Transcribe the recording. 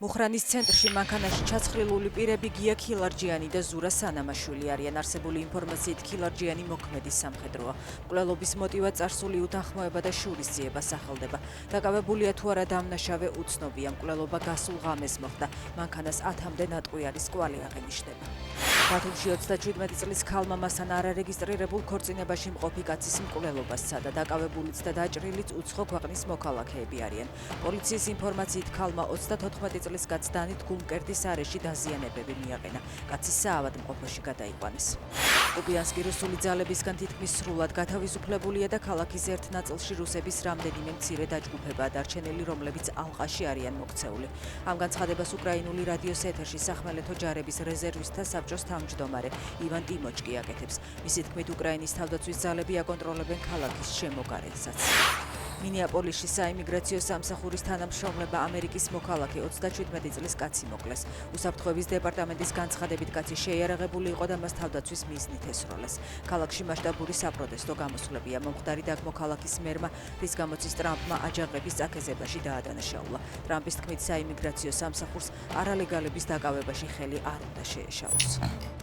მუხრანის ცენტრში მანქანაში ჩაცხრილული პირები გია ქილარჯიანი და ზურა სანამაშვილი არიან. არსებული ინფორმაციით ქილარჯიანი მოქმედი სამხედროა. მკვლელობის მოტივად წარსული უთანხმოება და შურისძიება სახელდება. დაკავებულია თუ არა დამნაშავე უცნობია. მკვლელობა გასულ ღამეს მოხდა. მანქანას 10-მდე ნატყვიარის კვალი აღენიშნება. ბათუმში 37 წლის ქალმა მასთან არარეგისტრირებულ ქორწინებაში მყოფი კაცის მკვლელობას სცადა. დაკავებულიც და დაჭრილიც უცხო ქვეყნის მოქალაქეები არიან. პოლიციის ინფორმაციით ქალმა 34 წლის კაცს დანით გულმკერდის არეში დაზიანებები მიაყენა. კაცი საავადმყოფოში გადაიყვანეს. კუპიანსკი რუსული ძალებისგან თითქმის სრულად გათავისუფლებულია და ქალაქის ერთ ნაწილში რუსების რამდენიმე მცირე დაჯგუფებაა დარჩენილი, რომლებიც ალყაში არიან მოქცეული. ამ განცხადებას უკრაინული რადიოს ეთერში სახმელეთო ჯარების რეზერვისტთა საბჭოს თავმჯდომარე ივან ტიმოჩკი აკეთებს. მისი თქმით, უკრაინის თავდაცვის ძალები აკონტროლებენ ქალაქის შემოგარენსაც. მინეაპოლისში საიმიგრაციო სამსახურის თანამშრომლება ამერიკის მოქალაქე 37 წლის კაცი მოკლეს. უსაფრთხოების დეპარტამენტის განცხადებით კაცი შეიარაღებული იყო და მას თავდაცვის მიზნით ესროლეს. ქალაქში მასშტაბური საპროტესტო გამოსვლებია. მომხდარი დაგმოქალაქის მერმა, რის გამოც ის ტრამპმა აჯანყების წაქეზებაში დაადანაშაულა. ტრამპის თქმით, საიმიგრაციო სამსახურს არალეგალების დაკავებაში ხელი არ უნდა შეეშალოს.